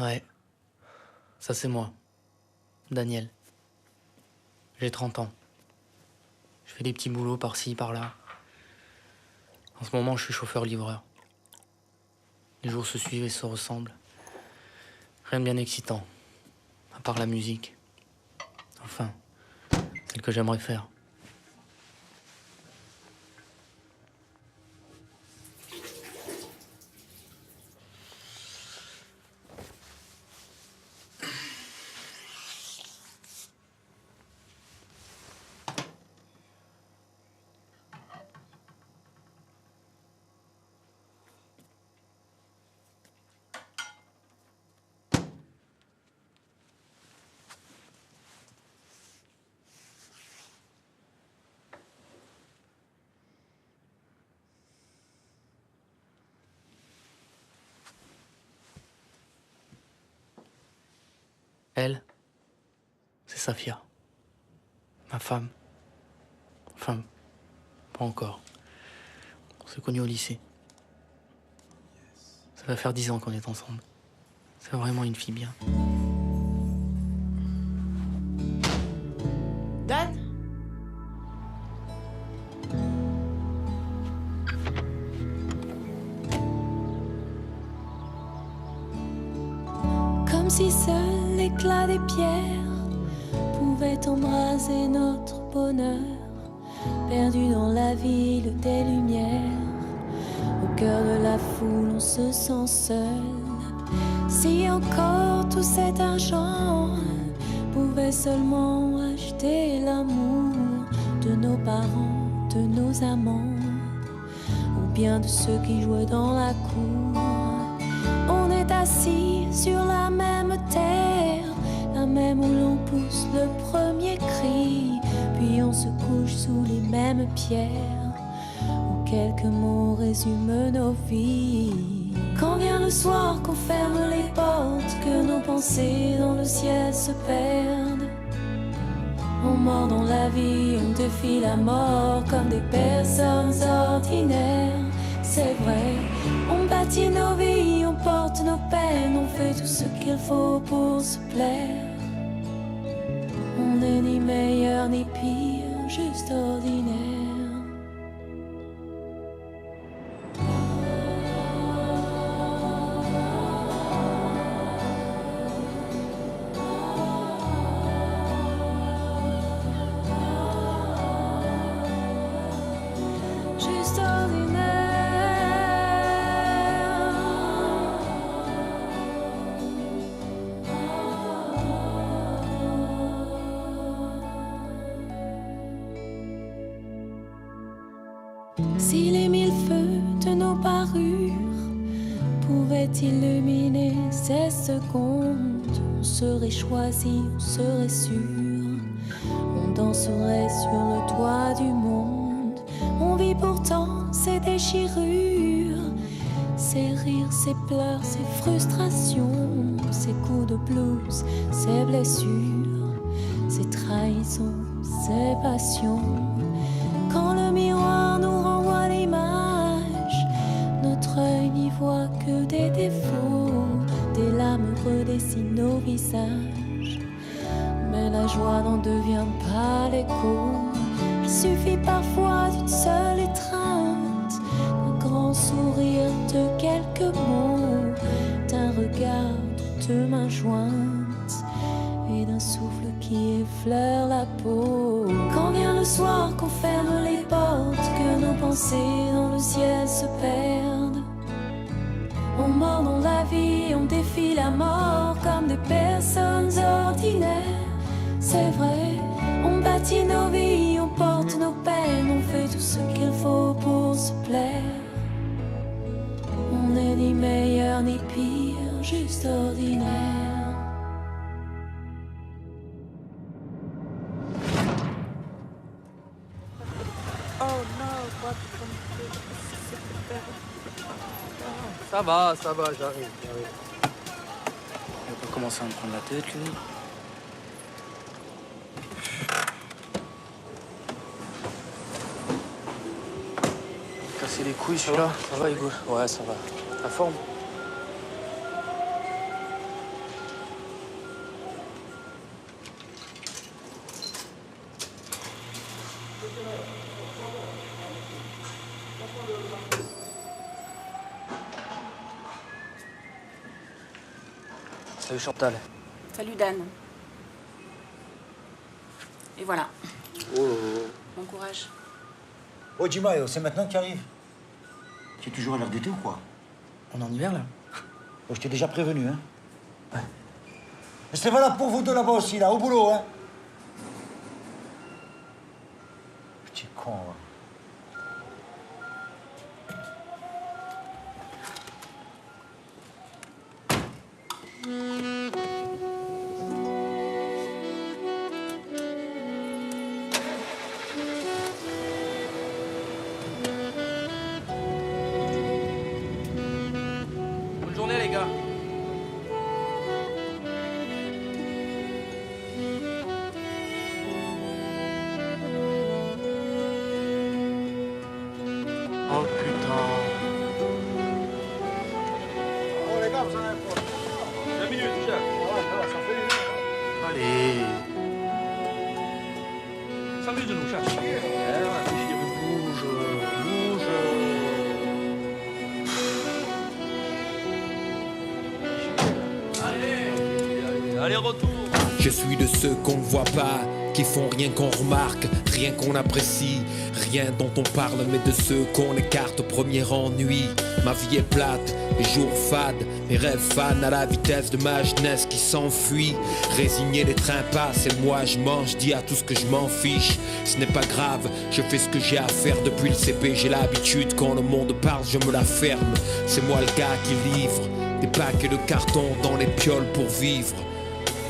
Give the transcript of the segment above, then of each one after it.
Ouais, ça c'est moi, Daniel. J'ai 30 ans. Je fais des petits boulots par-ci, par-là. En ce moment, je suis chauffeur-livreur. Les jours se suivent et se ressemblent. Rien de bien excitant, à part la musique. Enfin, celle que j'aimerais faire. Elle, c'est Safia. Ma femme. Enfin, pas encore. On s'est connus au lycée. Ça va faire 10 ans qu'on est ensemble. C'est vraiment une fille bien. Dan? Comme si seul l'éclat des pierres pouvait embraser notre bonheur, perdu dans la ville des lumières. Au cœur de la foule, on se sent seul. Si encore tout cet argent pouvait seulement acheter l'amour de nos parents, de nos amants, ou bien de ceux qui jouaient dans la cour. On est assis sur la même terre, la même où l'on pousse le premier cri, puis on se couche sous les mêmes pierres, où quelques mots résument nos vies. Quand vient le soir qu'on ferme les portes, que nos pensées dans le ciel se perdent, on mord dans la vie, on défie la mort comme des personnes ordinaires. C'est vrai, on bâtit nos vies, on porte nos peines, on fait tout ce qu'il faut pour se plaire. On n'est ni meilleur ni pire, juste ordinaire. Juste ordinaire. Si les mille feux de nos parures pouvaient illuminer ces secondes, on serait choisi, on serait sûr, on danserait sur le toit du monde. On vit pourtant ces déchirures, ces rires, ces pleurs, ces frustrations, ces coups de blues, ces blessures, ces trahisons, ces passions. Quand le miroir nous renvoie l'image, notre œil n'y voit que des défauts, des larmes redessinent nos visages, mais la joie n'en devient pas l'écho. Il suffit parfois d'une seule étreinte, d'un grand sourire, de quelques mots, d'un regard, de deux mains jointes et d'un souffle qui effleure la peau. Quand vient le soir qu'on ferme les portes, que nos pensées dans le ciel se perdent, on mord dans la vie, on défie la mort comme des personnes ordinaires. C'est vrai, on bâtit nos vies, on porte nos peines, on fait tout ce qu'il faut pour se plaire. On n'est ni meilleur ni pire, juste ordinaire. Oh no, what Ça va, j'arrive. Il va pas commencer à me prendre la tête, lui. Casser les couilles, celui-là. Ça va, Hugo? Ouais, ça va. La forme? Salut Chantal. Salut Dan. Et voilà. Oh. Bon courage. Oh, Jimayo, c'est maintenant que tu arrives. Tu es toujours à l'heure d'été ou quoi? On est en hiver là? Oh, je t'ai déjà prévenu, hein. Ouais. Et c'est valable pour vous deux là-bas aussi, là, au boulot, hein. Petit con, hein. Bonne journée les gars. Oh putain. Oh, les gars, vous en avez quoi? 2 minutes, chef. Ouais, ça fait une heure. Allez. 5 minutes de nous, chef. Bouge, bouge. Allez, retour. Je suis de ceux qu'on ne voit pas, qui font rien qu'on remarque, rien qu'on apprécie, rien dont on parle, mais de ceux qu'on écarte au premier ennui. Ma vie est plate, les jours fades, mes rêves fans à la vitesse de ma jeunesse qui s'enfuit. Résigné, les trains passent et moi je mange, dis à tout ce que je m'en fiche. Ce n'est pas grave, je fais ce que j'ai à faire depuis le CP. J'ai l'habitude, quand le monde parle, je me la ferme. C'est moi le gars qui livre des paquets de carton dans les pioles pour vivre.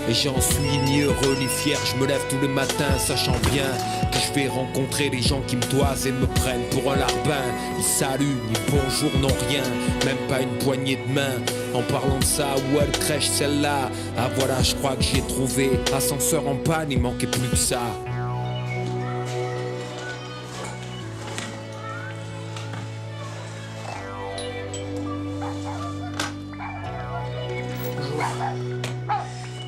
Et j'en suis ni heureux ni fier, je me lève tous les matins sachant bien que je vais rencontrer des gens qui me toisent et me prennent pour un larbin. Ni salut, ni bonjour, non rien, même pas une poignée de main. En parlant de ça, où elle crèche celle-là? Ah voilà, je crois que j'ai trouvé. Ascenseur en panne, il manquait plus que ça.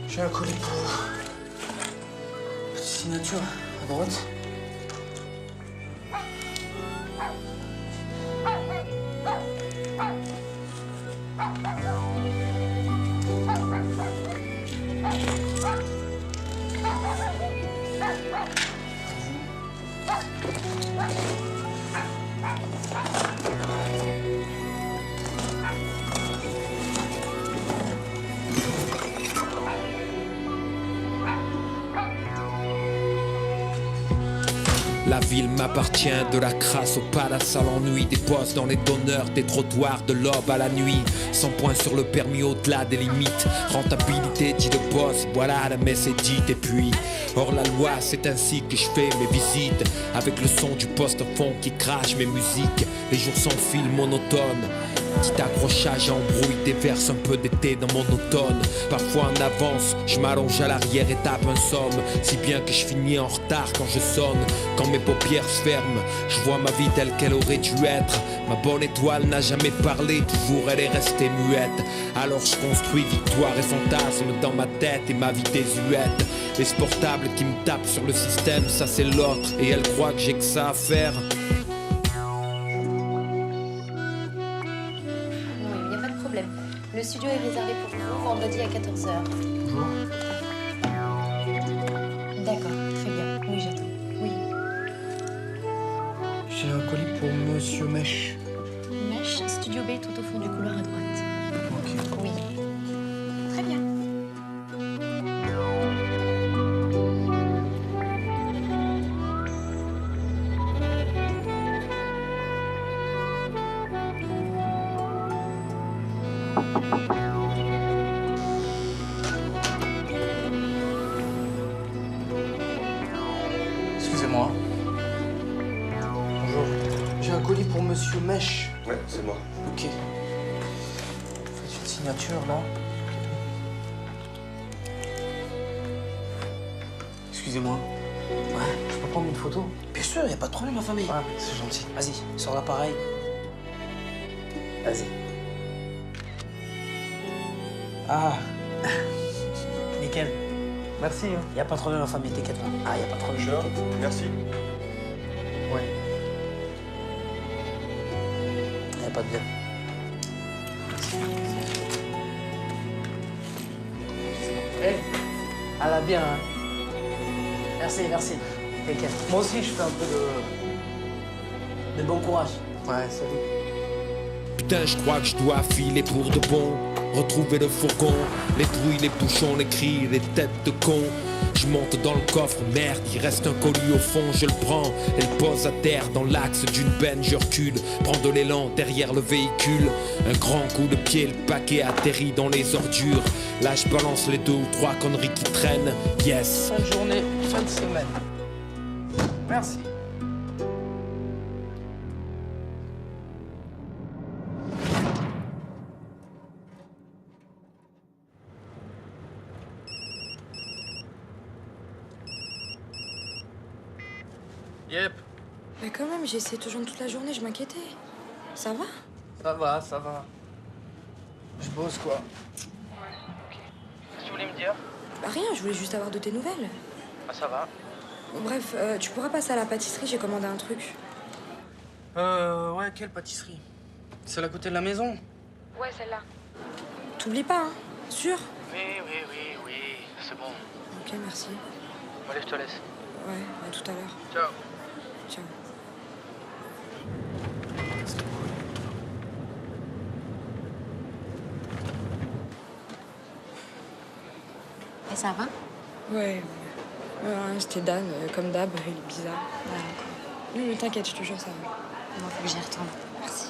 J'ai un colis pour vous. Petite signature à droite. La ville m'appartient, de la crasse au palace à l'ennui, des postes dans les donneurs, des trottoirs de l'aube à la nuit. 100 points sur le permis au-delà des limites. Rentabilité dit le boss, voilà la messe est dite. Et puis, hors la loi, c'est ainsi que je fais mes visites. Avec le son du poste-fond qui crache mes musiques. Les jours s'enfilent monotones. Petit accrochage embrouille des verses un peu d'été dans mon automne. Parfois en avance, je m'allonge à l'arrière et tape un somme. Si bien que je finis en retard quand je sonne. Quand mes paupières se ferment, je vois ma vie telle qu'elle aurait dû être. Ma bonne étoile n'a jamais parlé, toujours elle est restée muette. Alors je construis victoire et fantasme dans ma tête et ma vie désuète. Les portables qui me tapent sur le système, ça c'est l'autre. Et elle croit que j'ai que ça à faire. Le studio est réservé pour vous vendredi à 14h. Bonjour. D'accord, très bien. Oui, j'attends. Oui. J'ai un colis pour Monsieur Mèche. Mèche, studio B tout au fond du couloir à droite. Ok. Oui. Très bien. Excusez-moi. Bonjour. J'ai un colis pour Monsieur Mèche. Ouais, c'est moi. Ok. Faites une signature là. Excusez-moi. Ouais, je peux prendre une photo? Bien sûr, y a pas de problème, ma famille. Ouais, c'est gentil. Vas-y, sors l'appareil. Vas-y. Ah, Nickel. merci. Hein. Y a pas de problème, ma famille, t'inquiète pas. Ah, y a pas de problème. Merci. Ouais. Y'a pas de bien. Eh, elle a bien, hein. Merci, merci. T'inquiète. Moi aussi, je fais un peu de bon courage. Ouais, salut. Putain, je crois que je dois filer pour de bon. Retrouver le fourgon, les trouilles, les bouchons, les cris, les têtes de con. Je monte dans le coffre, merde, il reste un colis au fond, je le prends et le pose à terre dans l'axe d'une benne, je recule, prends de l'élan derrière le véhicule. Un grand coup de pied, le paquet atterrit dans les ordures. Là je balance les 2 ou 3 conneries qui traînent, yes. Fin de journée, fin de semaine. Merci. Yep. Mais quand même, j'ai essayé de te joindre toute la journée, je m'inquiétais. Ça va? Ça va, ça va. Je bosse quoi. Qu'est-ce que tu voulais me dire? Bah rien, je voulais juste avoir de tes nouvelles. Ah ça va. Bon, bref, tu pourras passer à la pâtisserie, j'ai commandé un truc. Ouais, quelle pâtisserie? Celle à côté de la maison? Ouais, celle-là. T'oublies pas, hein? Sûr? Oui, c'est bon. Ok, merci. Allez, je te laisse. Ouais, à tout à l'heure. Ciao. Ciao. Et ça va? Ouais, c'était Dan, comme d'hab, il est bizarre. Ouais, d'accord. Non, mais t'inquiète, je te jure, ça va. Moi, faut que j'y retourne. Merci.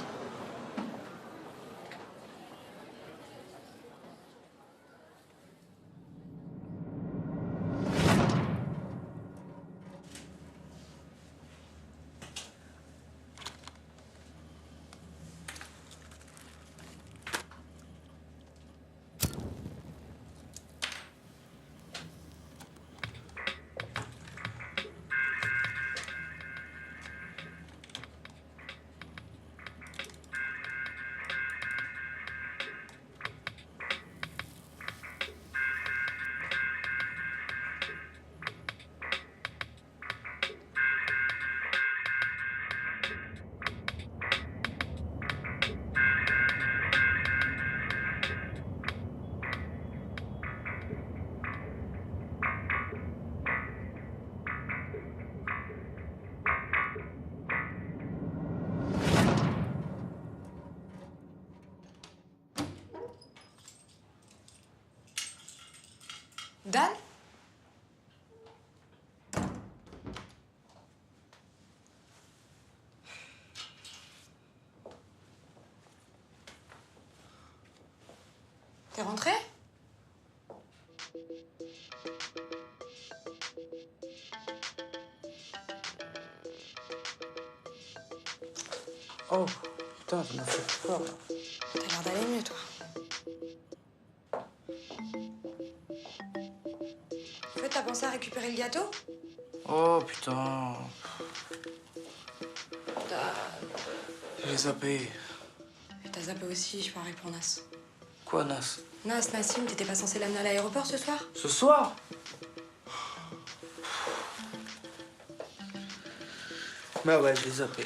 Dan? T'es rentré? Oh, putain, ça m'a fait peur. T'as l'air d'aller mieux, toi. En fait, t'as pensé à récupérer le gâteau? Oh, putain. J'ai zappé. T'as zappé aussi, je parie pour Nas. Quoi, Nas? Nas, Nassim, t'étais pas censé l'amener à l'aéroport ce soir? Ce soir? Bah ouais, je l'ai zappé.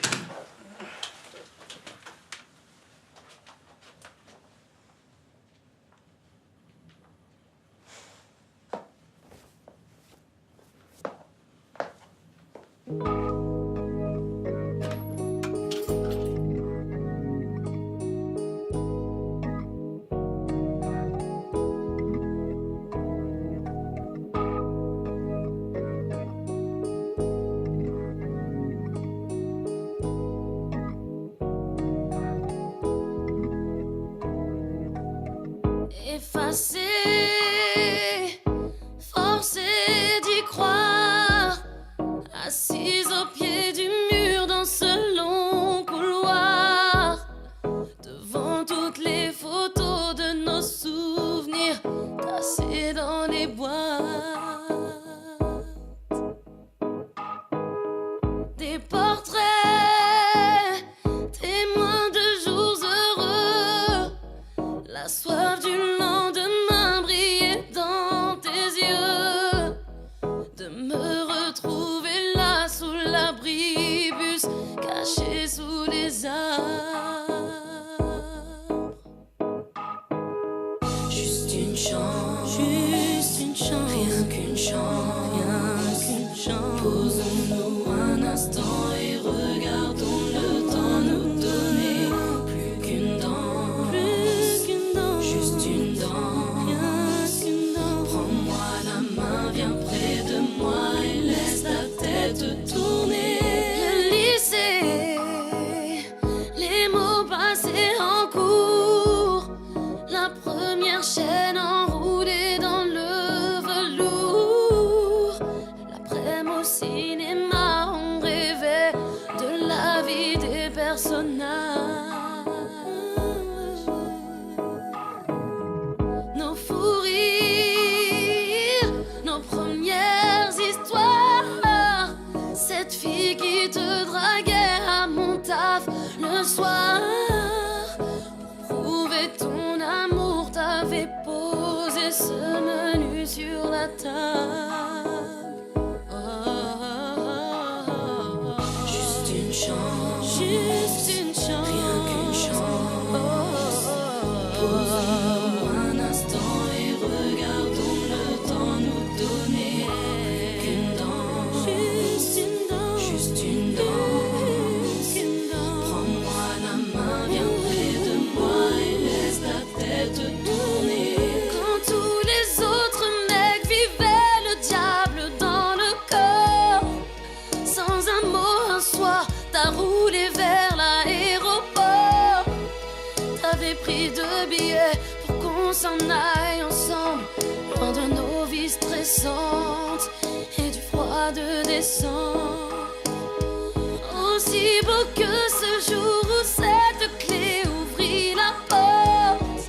Effacé, forcé d'y croire, assise au pied du mur dans ce long couloir, devant toutes les photos de nos souvenirs tassés dans les boîtes, des portraits témoins de jours heureux, la soif du lendemain brillait dans tes yeux, de me retrouver là sous l'abri Juste une chance, rien qu'une chance, rien qu'une chance. Posons-nous un instant et regardons le temps nous donner. Plus qu'une dent, juste une dent, rien qu'une dent. Prends-moi la main, viens près de moi et laisse ta tête tourner. Le lycée, les mots passés en cours, la première chaîne enroulée dans le velours. L'après-midi au cinéma, on rêvait de la vie des personnages. Nos fous rires, nos premières histoires. Cette fille qui te draguait à mon taf le soir. Pour prouver ton amour, t'avais posé ce menu sur la table. Juste une chance, juste une chance, rien qu'une chance. Posons-nous un instant et regardons le temps nous donner. Qu'une dent, juste une dent, juste une dent. Prends-moi la main, viens près de moi et laisse ta tête tourner. Quand tous les autres mecs vivaient le diable dans le corps, sans un mot, un soir, t'as roulé vers l'aéroport. T'avais pris 2 billets pour qu'on s'en aille ensemble, loin de nos vies stressantes et du froid de décembre. Aussi beau que ce jour où cette clé ouvrit la porte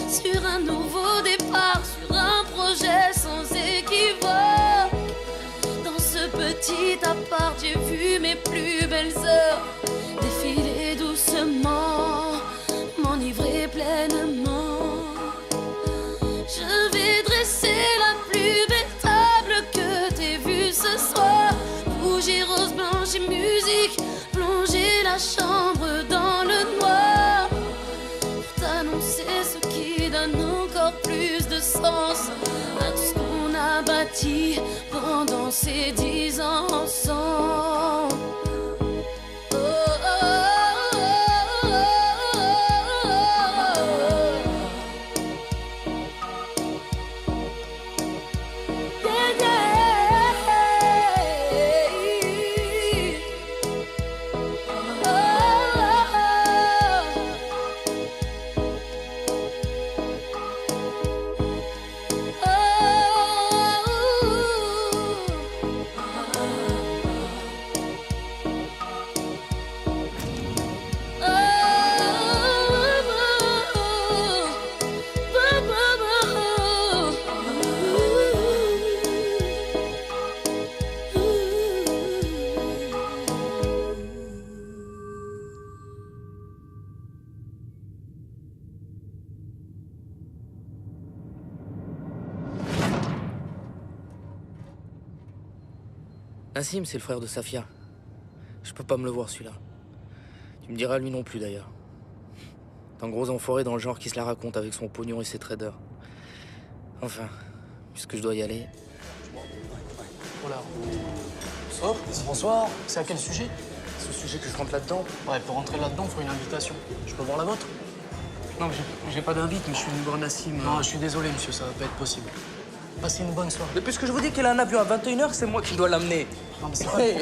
sur un nouveau départ, sur un projet sans équivoque. Dans ce petit appart, j'ai vu mes plus belles heures défiler doucement, m'enivrer pleinement. Je vais dresser la plus belle table que t'aies vue ce soir. Bougies roses, blanches et musique, plonger la chambre dans le noir. Pour t'annoncer ce qui donne encore plus de sens à tout ce qu'on a bâti pendant ces 10 ans ensemble. Oh, oh, oh, oh, oh, oh. Yeah, Nassim, c'est le frère de Safia. Je peux pas me le voir, celui-là. Tu me diras lui non plus, d'ailleurs. C'est un gros enfoiré dans le genre qui se la raconte avec son pognon et ses traders. Enfin, puisque je dois y aller... Voilà. Oh, bonsoir. C'est à quel sujet? C'est le sujet que je rentre là-dedans. Ouais, pour rentrer là-dedans, faut une invitation. Je peux voir la vôtre? Non, j'ai pas d'invite, mais je suis une voir Nassim. Non, je suis désolé, monsieur, ça va pas être possible. Passez une bonne soirée. Mais puisque je vous dis qu'il a un avion à 21h, c'est moi qui dois l'amener. Non, mais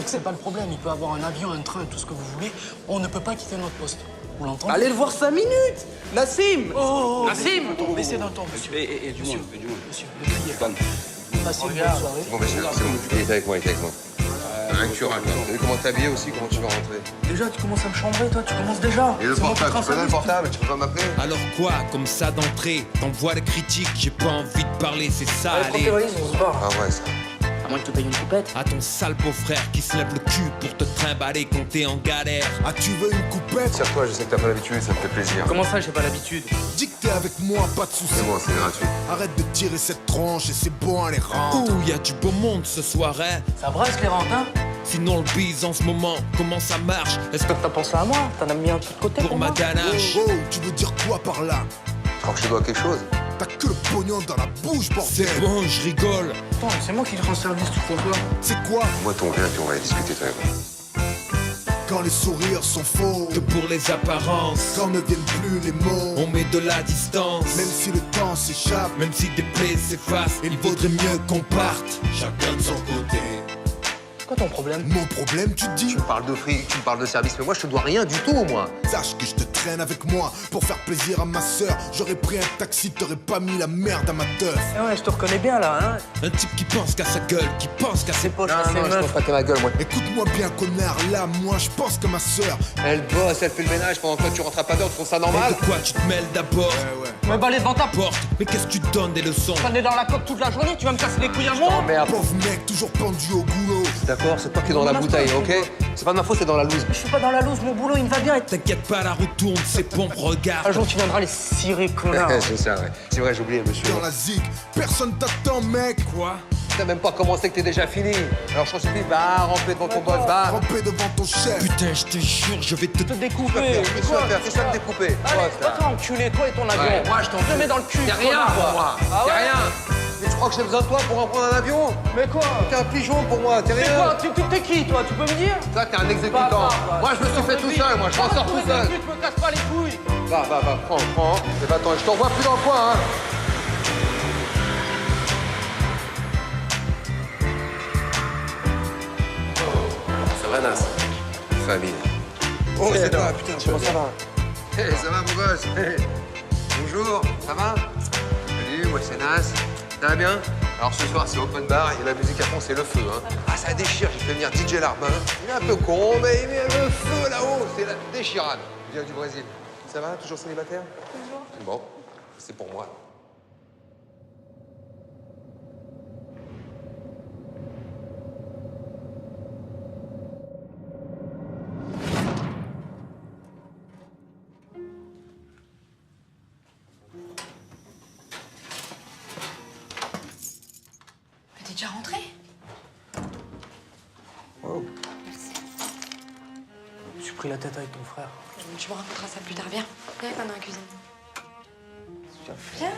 c'est pas le problème. Il peut avoir un avion, un train, tout ce que vous voulez. On ne peut pas quitter notre poste. Vous l'entendez? Allez le voir 5 minutes! Nassim! Oh, Nassim! Baissez d'un temps, monsieur. Et du monde, et du monde. Monsieur, le billet. Donne. Passez une bonne soirée. Bon, bah, c'est bon. Il est avec moi, il est avec moi. Rien que tu racontes. T'as vu comment t'habiller aussi, comment tu vas rentrer? Déjà, tu commences à me chambrer, toi, tu commences déjà. Et le portable, tu connais le portable, tu peux pas m'appeler? Alors quoi, comme ça d'entrée, t'envoies les critiques, j'ai pas envie de parler, c'est ça, Allez, prends tes valises, on se barre. Ah ouais, ça. À moins que tu payes une coupette. À ton sale beau-frère qui se lève le cul pour te trimballer quand t'es en galère. Ah, tu veux une coupette? Tire-toi, je sais que t'as pas l'habitude, ça me fait plaisir. Comment ça, j'ai pas l'habitude? Dis que t'es avec moi, pas de soucis. C'est bon, c'est gratuit. Arrête de tirer cette tronche et c'est bon, allez, rentre. Ouh, y a du beau monde ce soir, hein. Ça brasse les rentes, hein? Sinon le bise en ce moment, comment ça marche? Est-ce que T'as pensé à moi? T'en as mis un truc de côté pour ma ganache? Oh, tu veux dire quoi par là? Je crois que je dois quelque chose. T'as que le pognon dans la bouche, bordel. C'est bon, je rigole. Attends, c'est moi qui te rends service, tu crois quoi? C'est quoi? Moi, ton viens, puis on va discuter, toi et moi. Quand les sourires sont faux, Que pour les apparences, quand ne viennent plus les mots, on met de la distance. même si le temps s'échappe, Même si des plaies s'effacent, il vaudrait mieux qu'on parte. Chacun de son côté. C'est quoi ton problème? mon problème, tu te dis? Tu me parles de fric, tu me parles de service, mais moi, je te dois rien du tout, moi. Sache que je te traîne avec moi pour faire plaisir à ma sœur. J'aurais pris un taxi, t'aurais pas mis la merde à ma teuf. Eh ouais, je te reconnais bien là, hein. Un type qui pense qu'à sa gueule, qui pense qu'à ses poches. Poche, Non, je pense pas qu'à ma gueule, moi. Écoute-moi bien, connard, là, moi, je pense que ma sœur. Elle bosse, elle fait le ménage pendant que toi, tu rentres à pas d'heure, tu trouves ça Mais normal? de quoi tu te mêles d'abord? Me balai devant ta porte. Porte, mais qu'est-ce que tu te donnes des leçons? T'en es dans la coque toute la journée, tu vas me casser les couilles à moi? Merde. Pauvre mec, toujours pendu au goulot. D'accord, c'est toi qui es dans la bouteille, ok? C'est pas de ma faute, c'est dans la loose. Je suis pas dans la loose, mon boulot il me va bien. T'inquiète pas, la roue tourne, c'est bon, regarde. Un jour tu viendras les cirer, connard. C'est ça, ouais. C'est vrai, j'ai oublié, monsieur. Dans la zig, personne t'attend, mec. Quoi? T'as même pas commencé que t'es déjà fini. Alors je t'en supplie, va ramper devant ton boss, va. Ramper devant ton chef. Putain, je te jure, je vais te Te découper. Qu'est-ce que tu vas faire? Qu'est-ce que tu vas me découper? Allez, Ouais, ça. va-t'en enculer, toi et ton avion. Ouais, moi, je t'en te mets dans le cul. Y'a rien connard. pour moi. Ah Y'a ouais? rien. Mais tu crois que j'ai besoin de toi pour prendre un avion? Mais quoi? T'es un pigeon pour moi, t'es C'est rien. quoi? T'es qui, toi? Tu peux me dire? Toi, t'es un exécutant. Moi, je me suis fait tout seul, moi, je m'en sors tout seul. Tu me casses pas les couilles. Va, prends. Et bah, attends, je t'envoie plus dans le coin, hein. Ça va, Nas? Famille. Oh, c'est toi, putain, comment ça va? Hey, ça va, mon gosse? Hey. Bonjour, ça va? Salut, moi, c'est Nas. Ça va bien? Alors, ce soir, c'est open bar et la musique à fond, c'est le feu, hein. Ah, ça déchire, j'ai fait venir DJ Larbin. Il est un peu con, mais il met le feu là-haut, c'est la déchirade. Il vient du Brésil. Ça va? Toujours célibataire? Toujours. Bon, c'est pour moi. T'es déjà rentré? Wow. Je me suis pris la tête avec ton frère. Tu me raconteras ça plus tard. Viens. Viens avec moi dans la cuisine. Viens.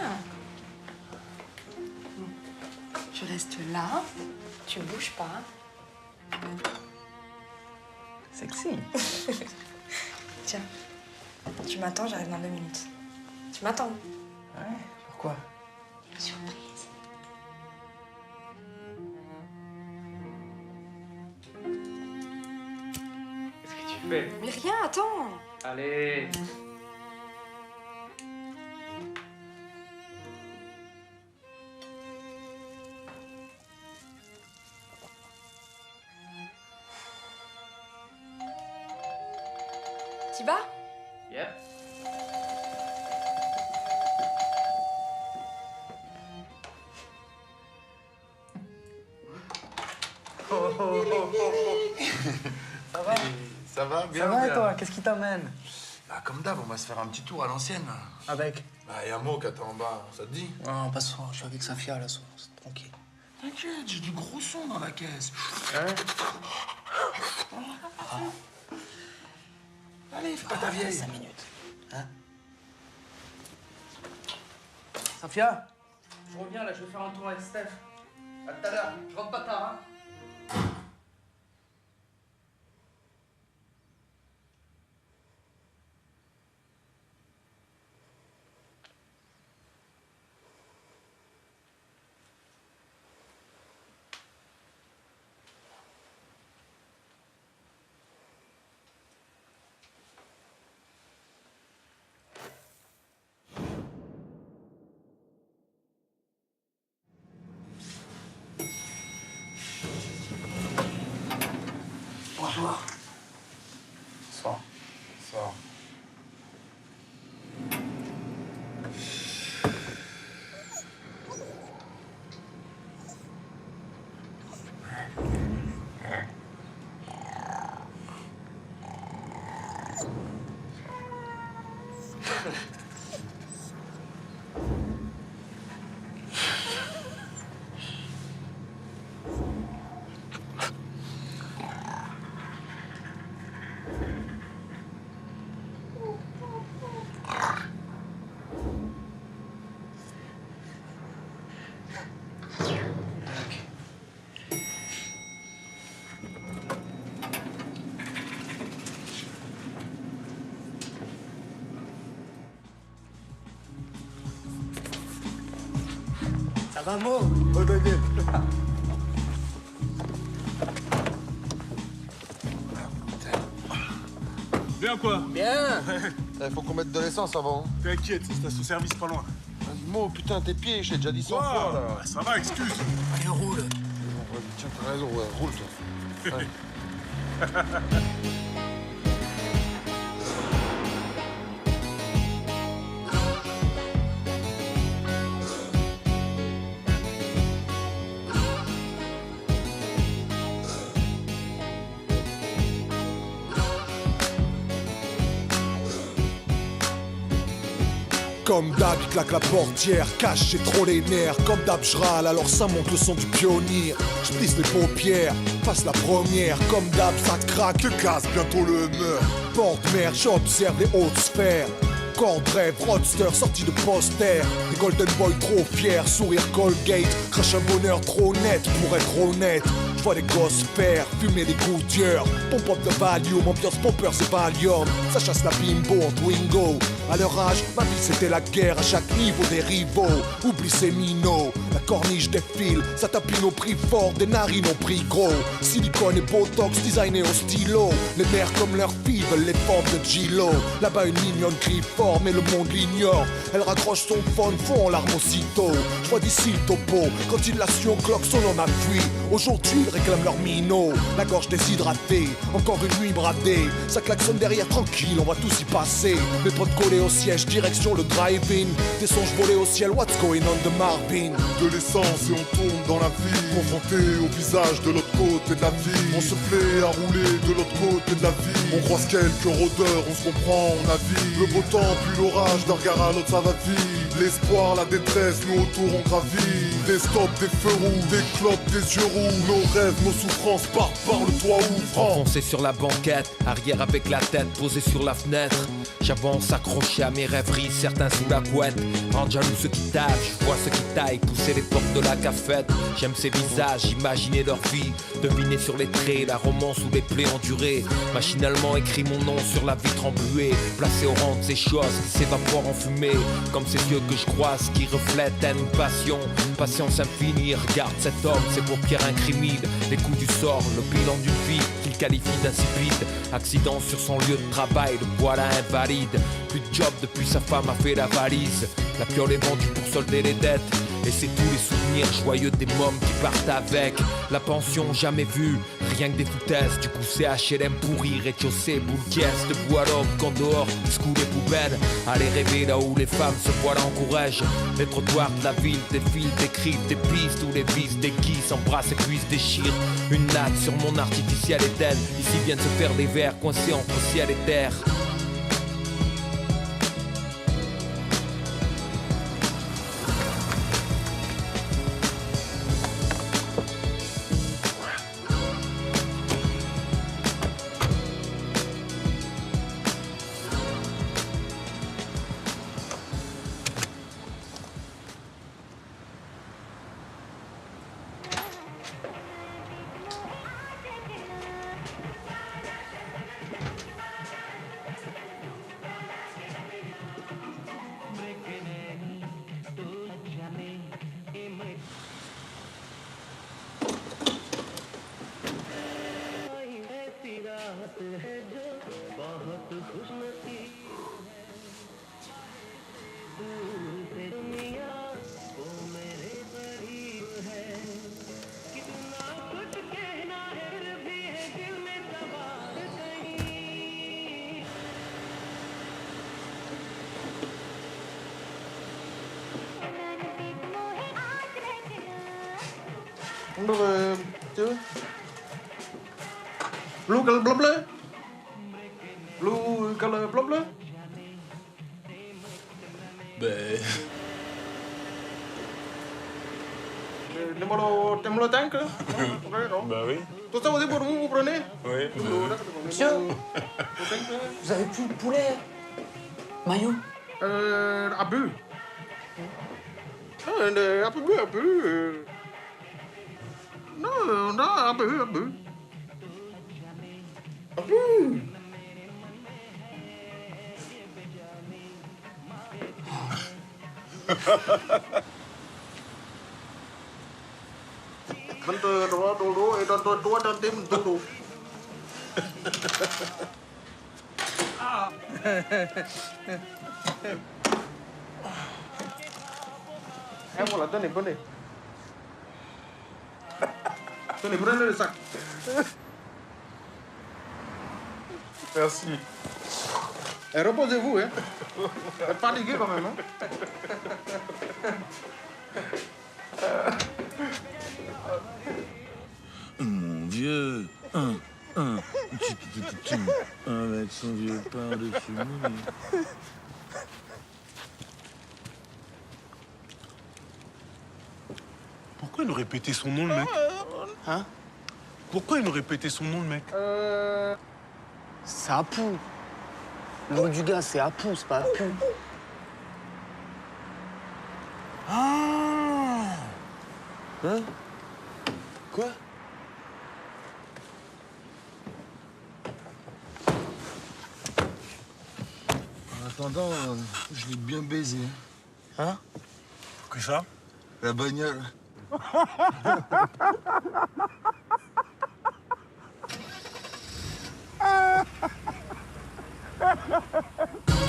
Je reste là. Tu bouges pas. Sexy. Tiens. Tu m'attends, j'arrive dans 2 minutes. Tu m'attends? Ouais, pourquoi? Une surprise. Qu'est-ce que tu fais? Mais rien, attends. Allez. T'y vas? Yep. Ça va? Ça va bien? Ça va et bien. toi? Qu'est-ce qui t'amène? Bah, comme d'hab, on va se faire un petit tour à l'ancienne. Avec? Bah, y a un mot qui attend en bas, ça te dit? Non, pas ce soir, je suis avec Safia là, c'est tranquille. T'inquiète, j'ai du gros son dans la caisse. Hein? Allez, fais pas ta vieille. 5 minutes. Hein? Safia? Je reviens là, je vais faire un tour avec Steph. À tout à l'heure, je rentre pas tard, hein? Bonjour. Bonsoir. Sors. va, Mo? Oh, Daniel. Bien quoi? Bien. Faut qu'on mette de l'essence avant. T'inquiète, station-service pas loin. Vas-y, Mo, putain, tes pieds, j'ai déjà dit 100 fois, là. Ça va, excuse. Allez, roule. Tiens, t'as raison, ouais, roule, toi. Ouais. Comme d'hab, il claque la portière, cache, j'ai trop les nerfs. Comme d'hab, je râle, alors ça monte le son du pionnier. Je plisse les paupières, passe la première. Comme d'hab, ça craque, que casse bientôt le humeur. Porte-mère, j'observe les hautes sphères. Corde rêve, roadster, sorti de poster. Des golden boys trop fiers, sourire Colgate. Crache un bonheur trop net, pour être honnête. J'vois des gosses pères, fumer des gouttières. Pompe up de Valium, ambiance pompeur c'est Valium. Ça chasse la bimbo en Twingo. À leur âge, ma vie c'était la guerre à chaque niveau des rivaux. Oublie ces minots, la corniche défile. Ça tapine au prix fort, des narines au prix gros. Silicone et botox designé au stylo. Les mères comme leurs filles veulent les formes de Gilo. Là-bas une mignonne crie fort mais le monde l'ignore. Elle raccroche son phone, fond en larmes aussitôt. J'vois d'ici le topo, quand il l'a su au cloque son homme a fui. Aujourd'hui ils réclament leur minot, la gorge déshydratée. Encore une nuit bradée, ça klaxonne derrière tranquille, on va tous y passer. Mes potes collés au siège, direction le drive-in. Des songes volés au ciel, what's going on de Marvin. De l'essence et on tourne dans la vie. Confronté au visage de l'autre côté de la vie. On se plaît à rouler de l'autre côté de la vie. On croise quelques rôdeurs, on se comprend, on navigue. Le beau temps puis l'orage, d'un regard à l'autre ça va vite. L'espoir, la détresse, nous autour on gravit. Des stops, des feux rouges, des clopes, des yeux rouges. Nos rêves, nos souffrances partent par le toit ouvrant. Enfoncé sur la banquette, arrière avec la tête posée sur la fenêtre. J'avance accroché à mes rêveries, certains sous la couette. Rends jaloux ceux qui tapent, je vois ceux qui taillent, pousser les portes de la cafette. J'aime ces visages, imaginer leur vie, deviner sur les traits la romance ou les plaies endurées. Machinalement écrit mon nom sur la vitre embuée, placé au rang de ces choses qui s'évaporent en fumée. Comme ces yeux que je croise qui reflètent haine ou passion. Patience infinie, regarde cet homme, ses paupières incriminent les coups du sort, le bilan d'une vie qu'il qualifie d'insipide. Accident sur son lieu de travail, le voilà invalide. Plus de job depuis sa femme a fait la valise. La piole est vendue pour solder les dettes. Et c'est tous les souvenirs joyeux des mômes qui partent avec. La pension jamais vue, rien que des foutaises. Du coup c'est HLM pourri, rez-de-chaussée, boule caisse. Debout à l'aube, quand dehors, secoue les poubelles. Allez rêver là où les femmes se voilent en courage. Les trottoirs de la ville défilent, décrivent des pistes où les vis déguisent, s'embrassent et cuissent déchirent. Une natte sur mon artificiel Éden. Ici viennent se faire des vers coincés entre ciel et terre. Blue color blah blah. Blue color blah blah. Ben. Numéro 5 là. Bah oui. Tout ça aussi pour vous prenez? Oui. Monsieur, vous avez plus de poulet? Maillot? Un peu. Un peu. Non, un peu. Un peu. 22 dulu, 22 tim dulu. Mulai tuh nih, bener. Tuh nih, bener sak. Merci. Reposez-vous, hein. Vous êtes fatigué quand même, hein. Mon vieux, avec son vieux pain de fumier. Pourquoi il nous répétait son nom, le mec? Hein? Pourquoi il nous répétait son nom, le mec? C'est Apu. Le nom du gars, c'est Apu, c'est pas Apu. Ah! Hein? Quoi? En attendant, je l'ai bien baisé. Hein? Que ça? La bagnole.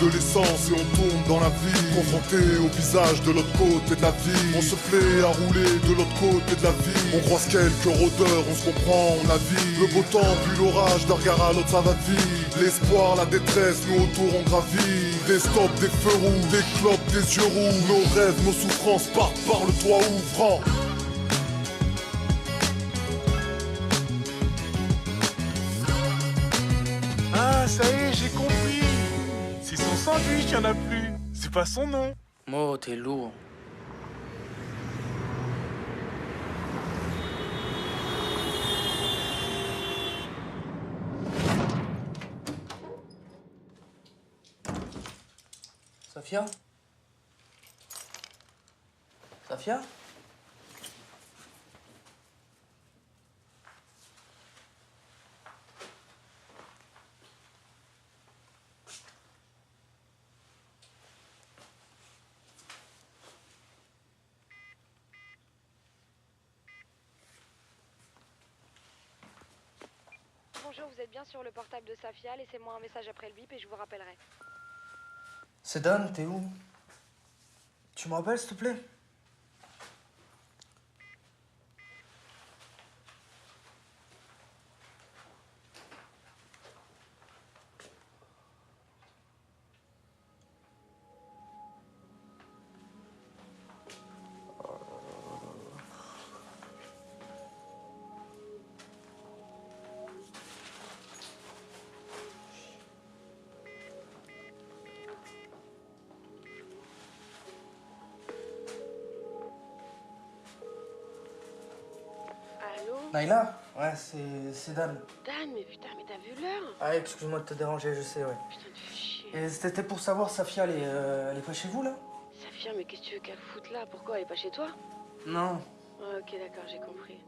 De l'essence et on tombe dans la vie, confronté au visage de l'autre côté de la vie. On se plaît à rouler de l'autre côté de la vie. On croise quelques rôdeurs, on se comprend, on navigue. Le beau temps puis l'orage, d'un regard à l'autre ça va vite. L'espoir, la détresse, nous autour on gravit. Des stops, des feux rouges, des clopes, des yeux rouges. Nos rêves, nos souffrances partent par le toit ouvrant. Ah, ça y est, j'ai compris. C'est son sandwich, il n'y en a plus. C'est pas son nom. Mo, t'es lourd. Safia? Safia? Bonjour, vous êtes bien sur le portable de Safia. Laissez-moi un message après le bip et je vous rappellerai. C'est Dan, t'es où? Tu me rappelles, s'il te plaît? Allô? Naïla? Ouais, c'est Dan. Dan, mais putain, mais t'as vu l'heure? Ah, excuse-moi de te déranger, je sais, ouais. Putain, tu fais chier. Et c'était pour savoir, Safia, elle est pas chez vous, là? Safia, mais qu'est-ce que tu veux qu'elle foute là? Pourquoi elle est pas chez toi? Non. Ouais, ok, d'accord, j'ai compris.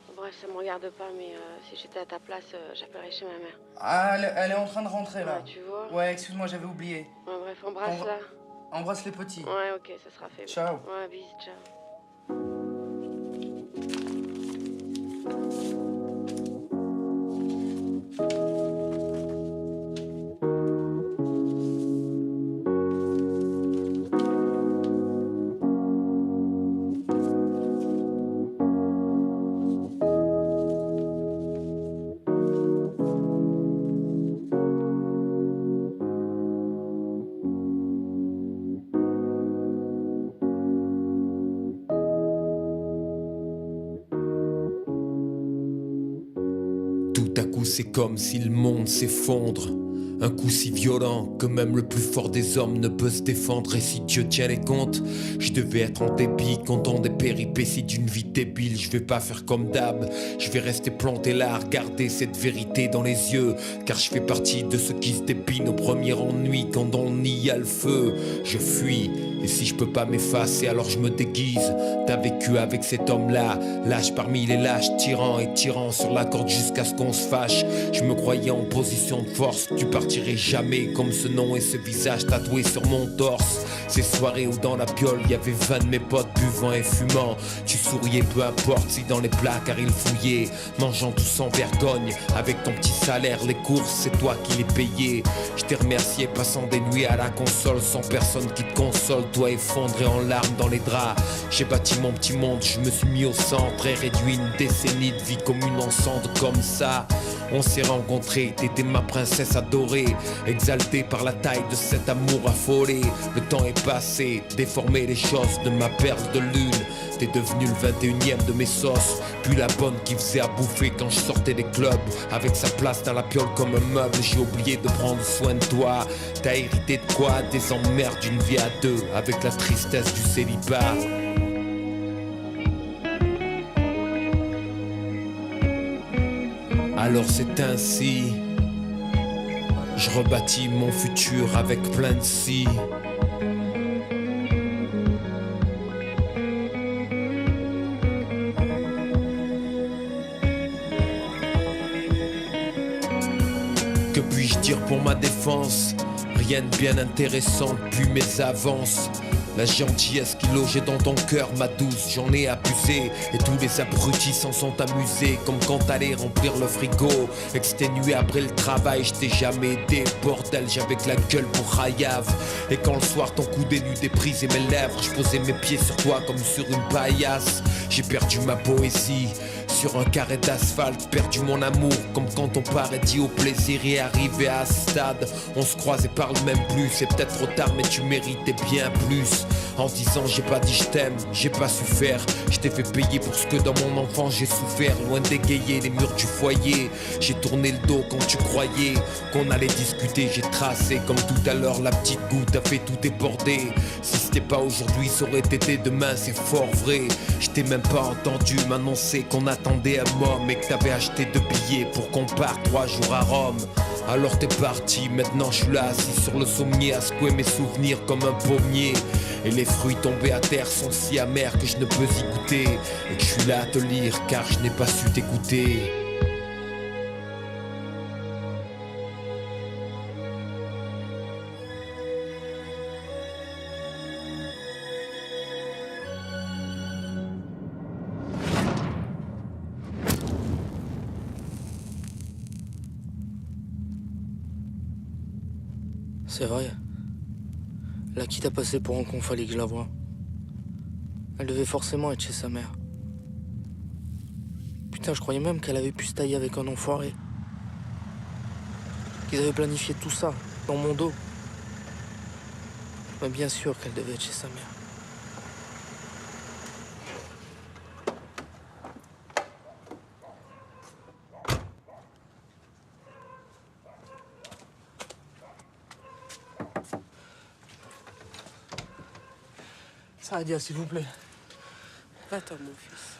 Bon, bref, ça me regarde pas, mais si j'étais à ta place, j'appellerais chez ma mère. Ah, elle est en train de rentrer, là. Ouais, tu vois? Ouais, excuse-moi, j'avais oublié. Ouais, bref, embrasse-la. Embrasse les petits. Ouais, ok, ça sera fait. Ciao. Ouais, bis, ciao. Tout à coup c'est comme si le monde s'effondre. Un coup si violent que même le plus fort des hommes ne peut se défendre. Et si Dieu tient les comptes, je devais être en débit, content des péripéties d'une vie débile. Je vais pas faire comme d'hab, je vais rester planté là, regarder cette vérité dans les yeux. Car je fais partie de ceux qui se dépinent au premier ennui quand dans le nid y a le feu. Je fuis, Et si je peux pas m'effacer, alors je me déguise. T'as vécu avec cet homme-là, lâche parmi les lâches, tirant et tirant sur la corde jusqu'à ce qu'on se fâche. Je me croyais en position de force, tu partirais jamais comme ce nom et ce visage tatoué sur mon torse. Ces soirées où dans la piole y avait 20 de mes potes buvant et fumant. Tu souriais peu importe si dans les placards ils fouillaient, mangeant tout sans vergogne. Avec ton petit salaire, les courses c'est toi qui les payais. Je t'ai remercié passant des nuits à la console sans personne qui te console. Toi effondré en larmes dans les draps. J'ai bâti mon petit monde, je me suis mis au centre et réduit une décennie de vie commune en cendres comme ça. On s'est rencontrés, t'étais ma princesse adorée, exaltée par la taille de cet amour affolé. Le temps est passé, déformé les choses de ma perle de lune. T'es devenu le 21e de mes sauces, puis la bonne qui faisait à bouffer quand je sortais des clubs. Avec sa place dans la piole comme un meuble, j'ai oublié de prendre soin de toi. T'as hérité de quoi? Des emmerdes d'une vie à deux, avec la tristesse du célibat. Alors c'est ainsi, je rebâtis mon futur avec plein de si. Que puis-je dire pour ma défense? Rien de bien intéressant depuis mes avances. La gentillesse qui logeait dans ton cœur, ma douce, j'en ai abusé. Et tous les abrutis s'en sont amusés. Comme quand t'allais remplir le frigo, exténué après le travail, je t'ai jamais aidé. Bordel, j'avais que la gueule pour Hayav. Et quand le soir ton coup d'énu déprisait mes lèvres, je posais mes pieds sur toi comme sur une paillasse. J'ai perdu ma poésie sur un carré d'asphalte, perdu mon amour. Comme quand on paradis au plaisir et arrivé à ce stade. On se croise et parle même plus, c'est peut-être trop tard mais tu méritais bien plus. En disant j'ai pas dit je t'aime, j'ai pas su faire. Je t'ai fait payer pour ce que dans mon enfance j'ai souffert. Loin d'égayer les murs du foyer, j'ai tourné le dos quand tu croyais qu'on allait discuter. J'ai tracé comme tout à l'heure la petite goutte a fait tout déborder. Si c'était pas aujourd'hui ça aurait été demain, c'est fort vrai. Je t'ai même pas entendu m'annoncer qu'on attendait un môme et que t'avais acheté 2 billets pour qu'on parte 3 jours à Rome. Alors t'es parti, maintenant je suis là assis sur le sommier à secouer mes souvenirs comme un pommier. Et les fruits tombés à terre sont si amers que je ne peux y goûter. Et que je suis là à te lire car je n'ai pas su t'écouter. C'est vrai. La quitte a passé pour un con, fallait que je la voie. Elle devait forcément être chez sa mère. Putain, je croyais même qu'elle avait pu se tailler avec un enfoiré. Qu'ils avaient planifié tout ça, dans mon dos. Mais bien sûr qu'elle devait être chez sa mère. Sadia, s'il vous plaît. Va-t'en, mon fils.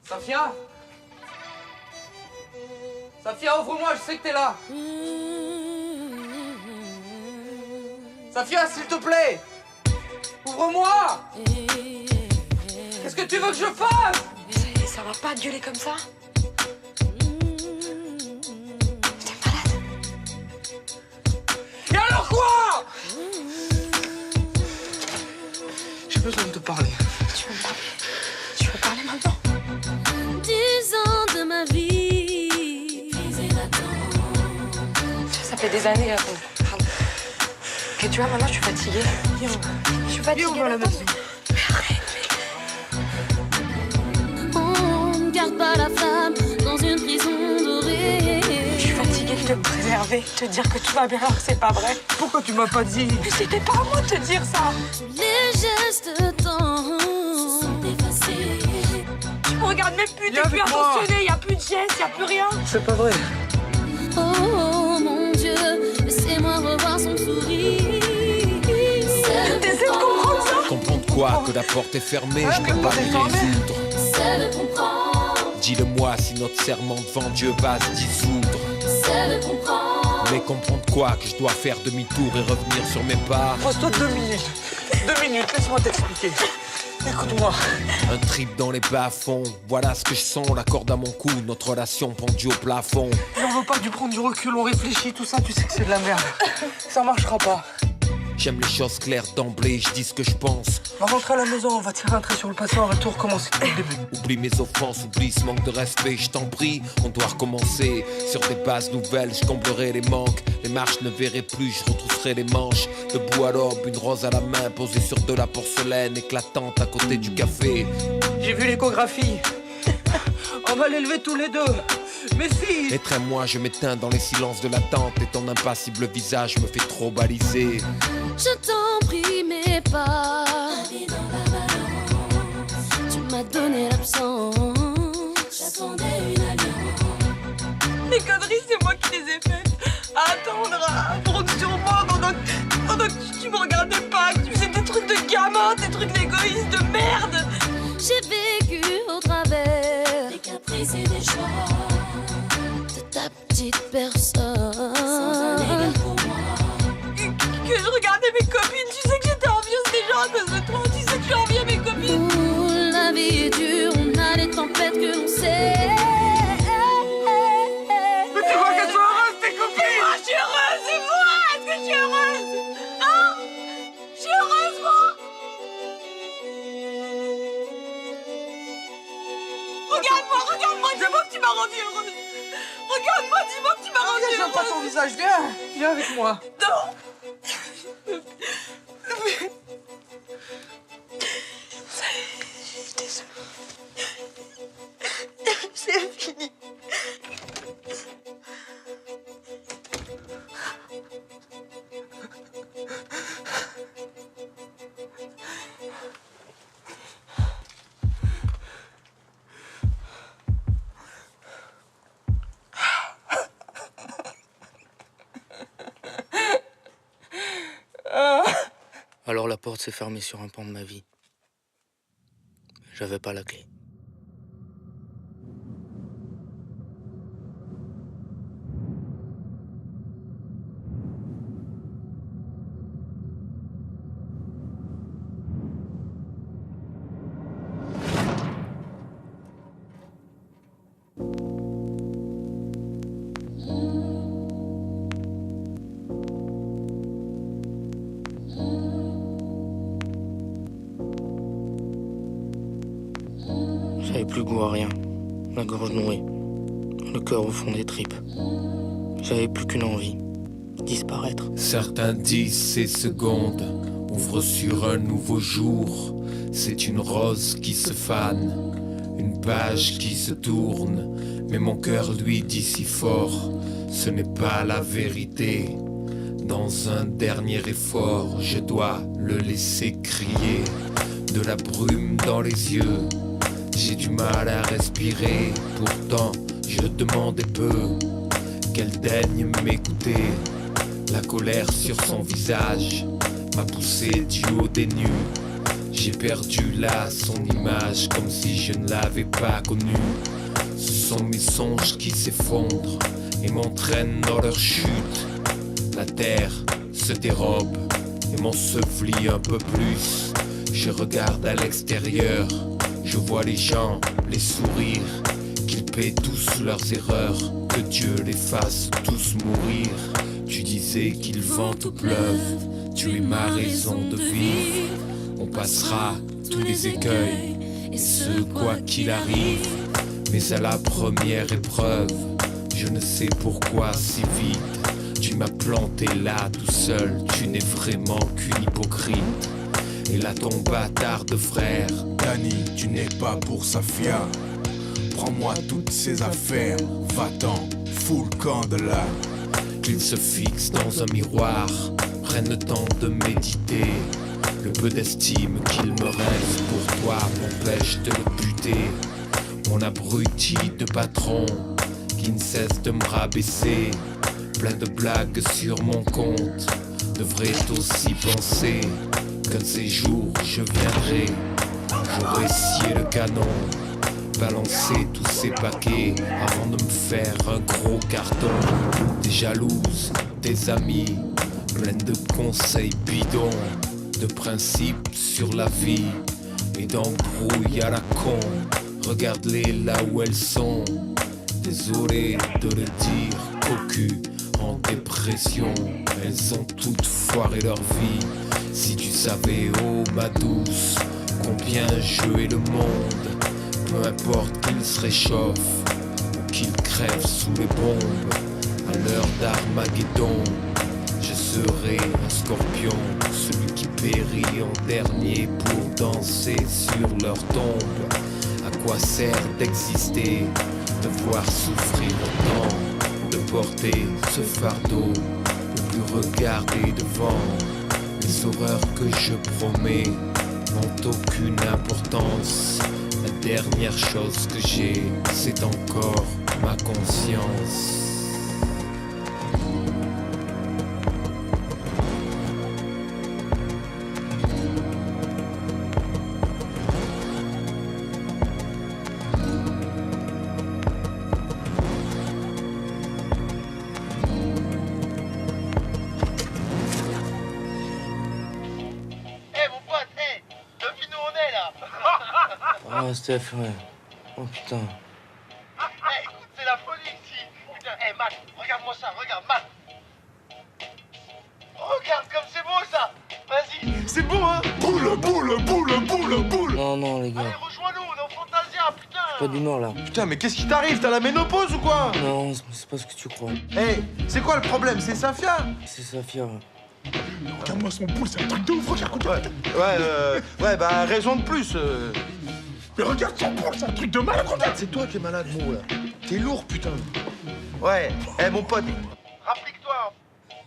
Safia Safia, ouvre-moi, je sais que t'es là. Safia, s'il te plaît. Ouvre-moi. Qu'est-ce que tu veux que je fasse? Ça va pas de gueuler comme ça. Et alors quoi? J'ai besoin de te parler. Tu veux me parler? Tu veux parler maintenant? 10 ans de ma vie. Ça fait des années. Pardon. Et tu vois, maintenant je suis fatiguée. Je suis fatiguée. Viens, on va à la maison. On ne garde pas la flamme dans une prison dorée. Je suis fatiguée de te préserver, de te dire que tout va bien alors que c'est pas vrai. Pourquoi tu m'as pas dit? Mais c'était pas à moi de te dire ça. Les gestes temps se sont effacés. Tu me regardes même plus, Viens t'es plus avec moi. attentionné, y a plus de gestes, y a plus rien. C'est pas vrai. Oh mon Dieu, laissez-moi revoir son sourire. T'essaies de comprendre ça? Comprendre quoi? Que la porte est fermée, je peux pas les résoudre. C'est de comprendre. Dis-le-moi si notre serment devant Dieu va se dissoudre. j'essaie de comprendre. Mais comprendre quoi? Que je dois faire demi-tour et revenir sur mes pas? Pose-toi 2 minutes. 2 minutes, laisse-moi t'expliquer. Écoute-moi. Un trip dans les bas-fonds, voilà ce que je sens, la corde à mon cou, notre relation pendue au plafond. Et on veut pas du prendre du recul, on réfléchit, tout ça, tu sais que c'est de la merde. Ça marchera pas. J'aime les choses claires d'emblée, je dis ce que je pense. On va rentrer à la maison, on va tirer un trait sur le passé, on va tout recommencer depuis le début. Oublie mes offenses, oublie ce manque de respect, je t'en prie, on doit recommencer. Sur des bases nouvelles, je comblerai les manques. Les marches ne verrai plus, je retrousserai les manches. Debout à l'aube, une rose à la main, posée sur de la porcelaine éclatante à côté du café. J'ai vu l'échographie. On va l'élever tous les deux. Mais si. Étreins-moi, je m'éteins dans les silences de l'attente. Et ton impassible visage me fait trop baliser. Je t'en prie, mais pas. Tu m'as donné l'absence. J'attendais une alliance. Les conneries, c'est moi qui les ai faites. À attendre, à prendre sur moi pendant que tu me regardais pas, que tu faisais des trucs de gamin, des trucs d'égoïste de merde. J'ai vécu au travers des caprices et des choix de ta petite personne. Sans un égal pour moi. Que je regardais mes copines, tu sais que j'étais envieuse déjà à cause de toi, tu sais que je enviais mes copines. Ouh, la vie est dure, on a les tempêtes que l'on sait. Mais tu vois qu'elles sont heureuses, tes copines. Moi, je suis heureuse, et moi, est-ce que je suis heureuse? Hein? Je suis heureuse, moi. Regarde-moi, dis-moi que tu m'as rendue heureuse. Regarde-moi, dis-moi que tu m'as rendue heureuse. J'aime pas ton visage, viens avec moi. Non. Je suis désolée. C'est fini. Alors la porte s'est fermée sur un pan de ma vie. J'avais pas la clé. J'avais plus goût à rien, la gorge nouée, le cœur au fond des tripes. J'avais plus qu'une envie, disparaître. Certains disent ces secondes ouvrent sur un nouveau jour. C'est une rose qui se fane, une page qui se tourne. Mais mon cœur lui dit si fort, ce n'est pas la vérité. Dans un dernier effort, je dois le laisser crier. De la brume dans les yeux, j'ai du mal à respirer. Pourtant, je demandais peu qu'elle daigne m'écouter. La colère sur son visage m'a poussé du haut des nues. J'ai perdu là son image comme si je ne l'avais pas connue. Ce sont mes songes qui s'effondrent et m'entraînent dans leur chute. La terre se dérobe et m'ensevelit un peu plus. Je regarde à l'extérieur, je vois les gens, les sourires, qu'ils paient tous leurs erreurs, que Dieu les fasse tous mourir. Tu disais qu'il vente ou pleuve, tu es ma raison de vivre. On passera tous les écueils, et ce quoi qu'il arrive. Mais à la première épreuve, je ne sais pourquoi si vite tu m'as planté là tout seul, tu n'es vraiment qu'une hypocrite. Et là ton bâtard de frère, Danny, tu n'es pas pour Safia. Prends-moi toutes ces affaires, va-t'en, fous le camp de là. Qu'il se fixe dans un miroir, prenne le temps de méditer. Le peu d'estime qu'il me reste pour toi m'empêche de le buter. Mon abruti de patron qui ne cesse de me rabaisser, plein de blagues sur mon compte, devrait aussi penser qu'un de ces jours je viendrai. J'aurai scié le canon balancer tous ces paquets avant de me faire un gros carton. T'es jalouse, tes amis, pleine de conseils bidons, de principes sur la vie et d'embrouilles à la con. Regarde-les là où elles sont. Désolé de le dire, cocu, en dépression. Elles ont toutes foiré leur vie. Si tu savais, oh ma douce, combien je hais le monde. Peu importe qu'il se réchauffe ou qu'il crève sous les bombes. À l'heure d'Armageddon, je serai un scorpion, celui qui périt en dernier pour danser sur leur tombe. À quoi sert d'exister, de voir souffrir autant, de porter ce fardeau, ou plus regarder devant. Les horreurs que je promets n'ont aucune importance. La dernière chose que j'ai, c'est encore ma conscience. Ah, Steph, ouais. Oh putain. Hey, écoute, c'est la folie ici. Putain, hey, Matt, regarde-moi ça, regarde, Matt. Regarde comme c'est beau ça. Vas-y. C'est beau, hein. Boule. Non, les gars. Allez, rejoins-nous, on est en Fantasia, putain. Pas d'humeur là. Putain, mais qu'est-ce qui t'arrive? T'as la ménopause ou quoi? Non, c'est pas ce que tu crois. Hey, c'est quoi le problème? C'est Safia? C'est Safia. Regarde-moi son boule, c'est un truc de ouf, regarde. Ouais, bah raison de plus. Mais regarde son boule, c'est un truc de malade, regarde. C'est toi qui es malade, Mou, là. T'es lourd, putain. Ouais, mon pote. Rapplique-toi,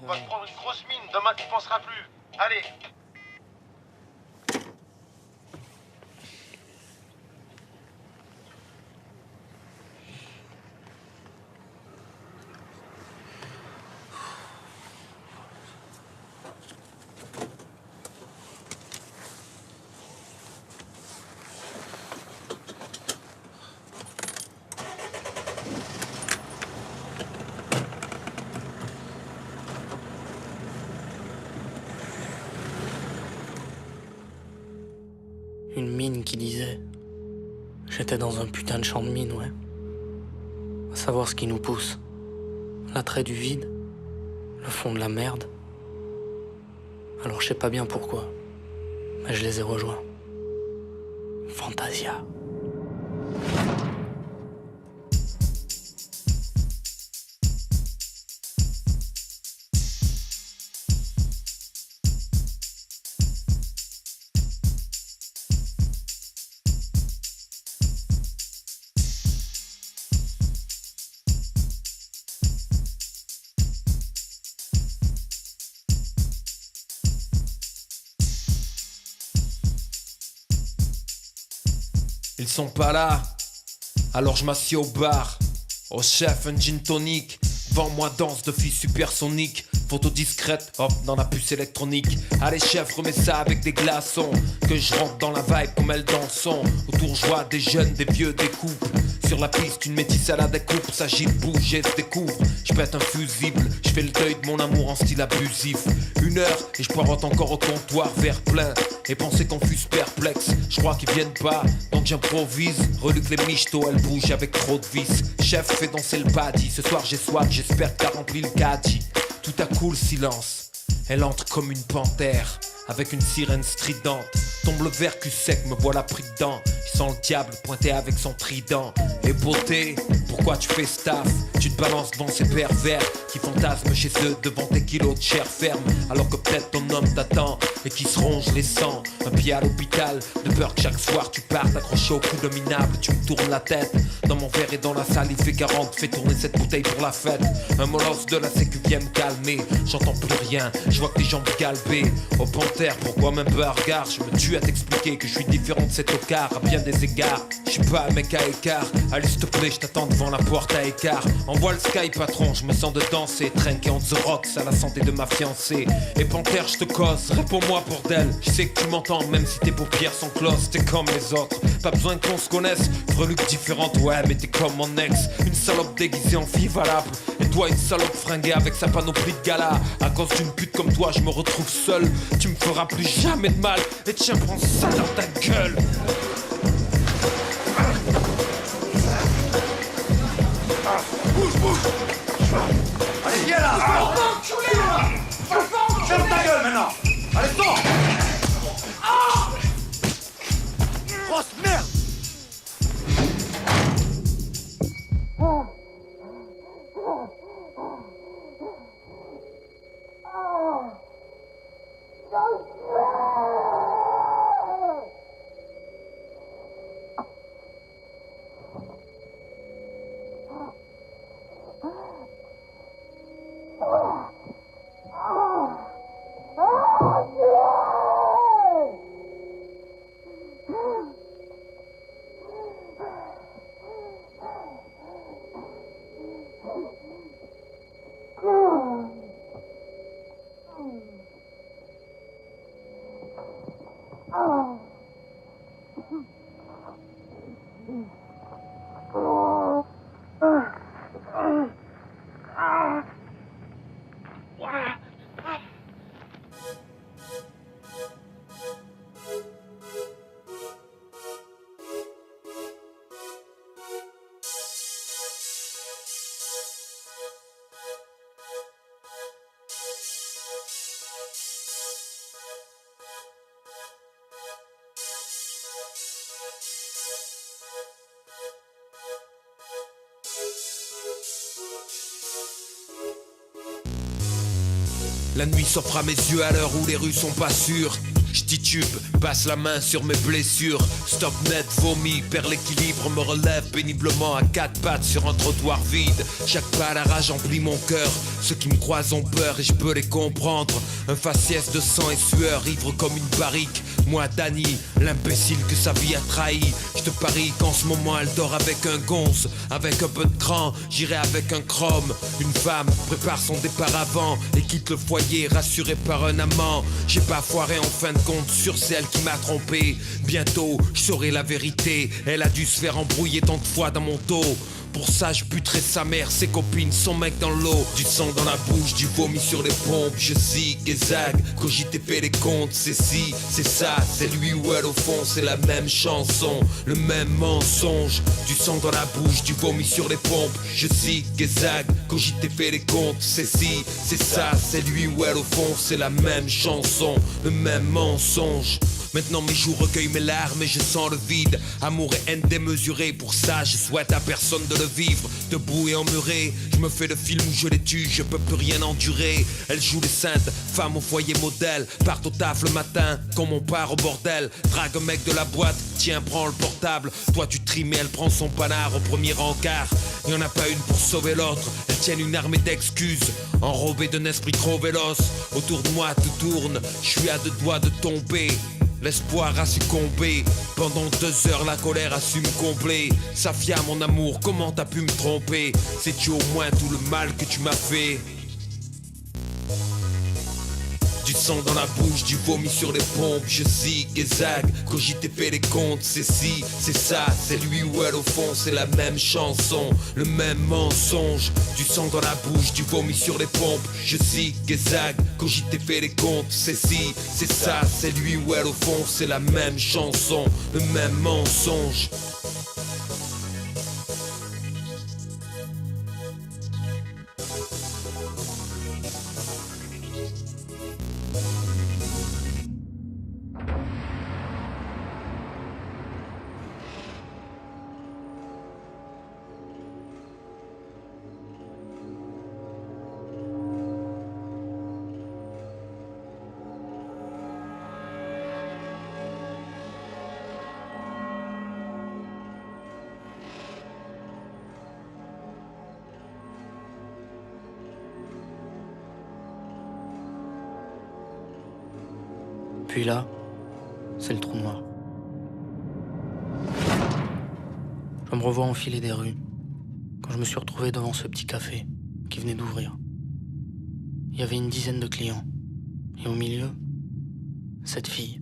on va te prendre une grosse mine, demain tu penseras plus. Allez. Une mine qui disait. J'étais dans un putain de champ de mine, ouais. À savoir ce qui nous pousse. L'attrait du vide, le fond de la merde. Alors je sais pas bien pourquoi, mais je les ai rejoints. Fantasia. Ils sont pas là, alors je m'assieds au bar. Au chef, un gin tonic. Vends-moi danse de filles supersoniques. Photo discrète, hop, dans la puce électronique. Allez chef, remets ça avec des glaçons. Que je rentre dans la vibe comme elles dansent. Autour je vois des jeunes, des vieux, des couples. Sur la piste, une métisse à la découpe. S'agit de bouger, se découvre. Je pète un fusible, je fais le deuil de mon amour en style abusif. 1 heure, et je poirote encore au comptoir, verre plein. Et pensées confuses, perplexes. Je crois qu'ils viennent pas, donc j'improvise. Reluque les michtos, elles bougent avec trop de vis. Chef, fais danser le paddy. Ce soir j'ai soif, j'espère que t'as rempli le caddie. Tout à coup le silence, elle entre comme une panthère. Avec une sirène stridente, tombe le verre cul sec, me voilà pris dedans. Je sens le diable pointer avec son trident. Et beauté, pourquoi tu fais staff? Tu te balances devant ces pervers qui fantasment chez eux devant tes kilos de chair ferme. Alors que peut-être ton homme t'attend et qui se ronge les sangs. Un pied à l'hôpital, de peur que chaque soir tu partes accroché au cou dominable. Tu me tournes la tête, dans mon verre et dans la salle il fait 40. Fais tourner cette bouteille pour la fête. Un molosse de la sécu vient me calmer. J'entends plus rien, je vois que les jambes galbées. Au panthère, pourquoi même pas un regard? Je me tue à t'expliquer que je suis différent de cet tocard à bien des égards. Je suis pas un mec à écart. Allez s'il te plaît, je t'attends devant la porte à écart. En Envoie le sky patron, je me sens de danser. Trinquer on the rocks à la santé de ma fiancée. Et panthère je te cause, réponds-moi bordel. Je sais que tu m'entends même si tes paupières sont closes. T'es comme les autres, pas besoin qu'on se connaisse. Freluque différente, ouais mais t'es comme mon ex. Une salope déguisée en fille valable. Et toi une salope fringuée avec sa panoplie de gala. À cause d'une pute comme toi je me retrouve seul. Tu me feras plus jamais de mal. Et tiens prends ça dans ta gueule. Bouge, bouge. Allez, viens là. Ferme ta gueule maintenant. Allez, sors. Grosse merde. La nuit s'offre à mes yeux à l'heure où les rues sont pas sûres. Je titube, passe la main sur mes blessures. Stop net, vomi, perd l'équilibre, me relève péniblement à quatre pattes sur un trottoir vide. Chaque pas à la rage emplit mon cœur. Ceux qui me croisent ont peur et je peux les comprendre. Un faciès de sang et sueur, ivre comme une barrique. Moi, Danny, l'imbécile que sa vie a trahi. Je te parie qu'en ce moment elle dort avec un gonze. Avec un peu de cran, j'irai avec un chrome. Une femme prépare son départ avant et quitte le foyer rassurée par un amant. J'ai pas foiré en fin de compte sur celle qui m'a trompé. Bientôt, je saurai la vérité. Elle a dû se faire embrouiller tant de fois dans mon dos. Pour ça je buterai sa mère, ses copines, son mec dans l'eau. Du sang dans la bouche, du vomi sur les pompes. Je zigue et zague, cogite et fait les comptes. C'est si, c'est ça, c'est lui ou elle au fond. C'est la même chanson, le même mensonge. Du sang dans la bouche, du vomi sur les pompes. Je zigue et zague, cogite et fait les comptes. C'est si, c'est ça, c'est lui ou elle au fond. C'est la même chanson, le même mensonge. Maintenant mes joues recueillent mes larmes et je sens le vide. Amour et haine démesurée, pour ça je souhaite à personne de le vivre. Debout et emmuré, je me fais le film où je les tue, je peux plus rien endurer. Elle joue les saintes, femme au foyer modèle. Part au taf le matin, comme on part au bordel. Drague un mec de la boîte, tiens prends le portable. Toi tu trimes et elle prend son panard au premier encart. Y'en a pas une pour sauver l'autre, elle tient une armée d'excuses. Enrobée d'un esprit trop véloce, autour de moi tout tourne, je suis à deux doigts de tomber. L'espoir a succombé. Pendant 2 heures la colère a su me combler. Safia mon amour, comment t'as pu me tromper? Sais-tu au moins tout le mal que tu m'as fait? Du sang dans la bouche, du vomi sur les pompes. Je zigue et zague, cogite et fait les comptes. C'est si, c'est ça, c'est lui ou elle au fond. C'est la même chanson, le même mensonge. Du sang dans la bouche, du vomi sur les pompes. Je zigue et zague, cogite et fait les comptes. C'est si, c'est ça, c'est lui ou elle au fond. C'est la même chanson, le même mensonge. Puis là, c'est le trou noir. Je me revois enfiler des rues, quand je me suis retrouvé devant ce petit café qui venait d'ouvrir. Il y avait une dizaine de clients. Et au milieu, cette fille.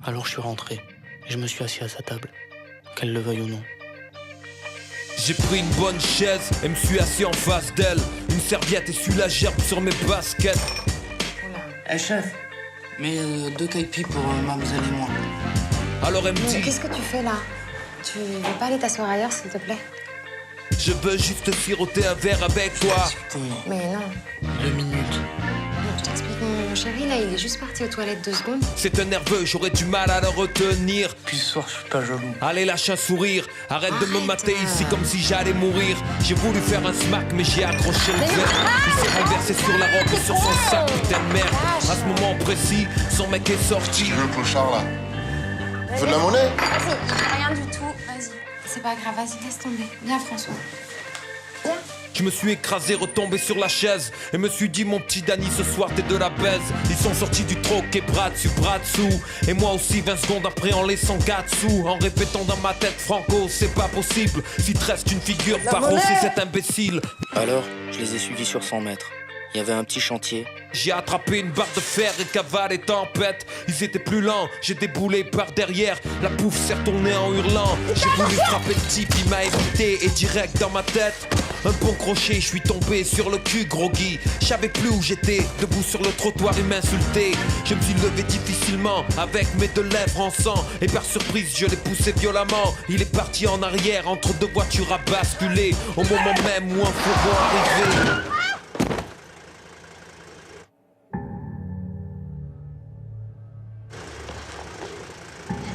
Alors je suis rentré et je me suis assis à sa table, qu'elle le veuille ou non. J'ai pris une bonne chaise et me suis assis en face d'elle. Une serviette essuie la gerbe sur mes baskets. Eh chef, mais 2 caipies pour mademoiselle et moi. Alors elle me dit... Qu'est-ce que tu fais là? Tu veux pas aller t'asseoir ailleurs, s'il te plaît? Je veux juste siroter un verre avec toi. Mais non. 2 minutes. Non, je t'explique, mon chéri, là, il est juste parti aux toilettes 2 secondes. C'est un nerveux, j'aurais du mal à le retenir. Puis ce soir, je suis pas jaloux. Allez, lâche un sourire. Arrête de me mater ici comme si j'allais mourir. J'ai voulu faire un smack, mais j'ai accroché le verre. Il s'est renversé sur la robe et sur son sac, putain de merde. À ce moment précis, son mec est sorti. Tu veux le clochard là? Tu veux de la monnaie? Vas-y, rien du tout, vas-y. C'est pas grave, vas-y, laisse tomber. Viens, François. Viens. Je me suis écrasé, retombé sur la chaise et me suis dit mon petit Danny ce soir t'es de la baise. Ils sont sortis du troc et bras dessus, bras dessous. Et moi aussi 20 secondes après en laissant 4 sous. En répétant dans ma tête Franco c'est pas possible. Si te reste une figure, Faro c'est cet imbécile. Alors, je les ai suivis sur 100 mètres. Il y avait un petit chantier. J'ai attrapé une barre de fer et cavale et tempête. Ils étaient plus lents, j'ai déboulé par derrière. La pouffe s'est retournée en hurlant. J'ai voulu frapper le type, il m'a évité. Et direct dans ma tête, un bon crochet, je suis tombé sur le cul groggy. Je savais plus où j'étais, debout sur le trottoir il m'insultait. Je me suis levé difficilement, avec mes 2 lèvres en sang. Et par surprise je l'ai poussé violemment. Il est parti en arrière, entre 2 voitures à basculer. Au moment même où un fourgon arrivait.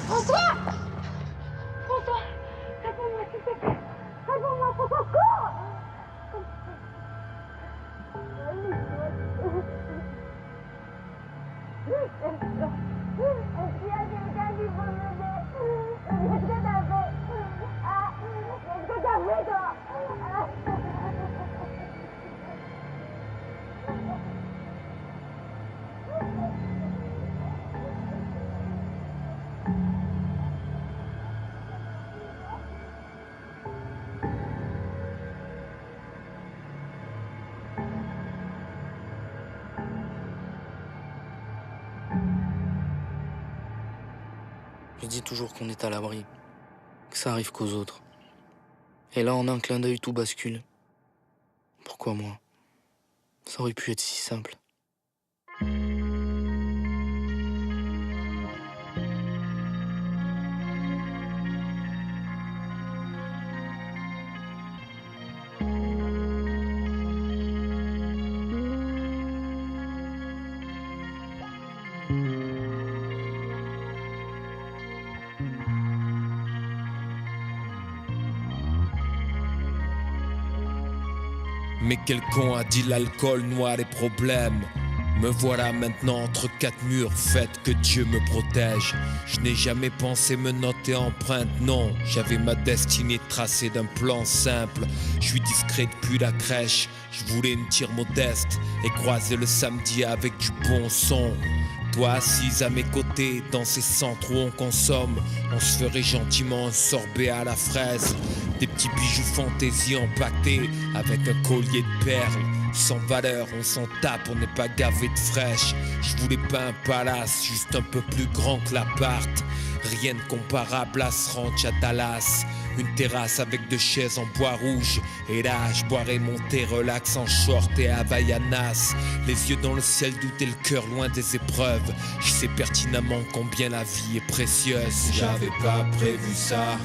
François! François! Réponds-moi, s'il te plaît! Réponds-moi, François, cours! Je dis toujours qu'on est à l'abri, que ça arrive qu'aux autres. Et là, en un clin d'œil, tout bascule. Pourquoi moi? Ça aurait pu être si simple. Mais quel con a dit l'alcool noie les problèmes. Me voilà maintenant entre 4 murs, faites que Dieu me protège. Je n'ai jamais pensé me noter empreinte, non. J'avais ma destinée tracée d'un plan simple. Je suis discret depuis la crèche, je voulais une tire modeste et croiser le samedi avec du bon son. Toi assise à mes côtés, dans ces centres où on consomme, on se ferait gentiment un sorbet à la fraise. Des petits bijoux fantaisie empaquetés avec un collier de perles. Sans valeur, on s'en tape, on n'est pas gavé de fraîche. Je voulais pas un palace, juste un peu plus grand que l'appart. Rien de comparable à ce ranch à Dallas. Une terrasse avec 2 chaises en bois rouge. Et là, je boirais mon thé relax en short et havaianas. Les yeux dans le ciel, douter le cœur loin des épreuves. Je sais pertinemment combien la vie est précieuse. J'avais pas prévu ça.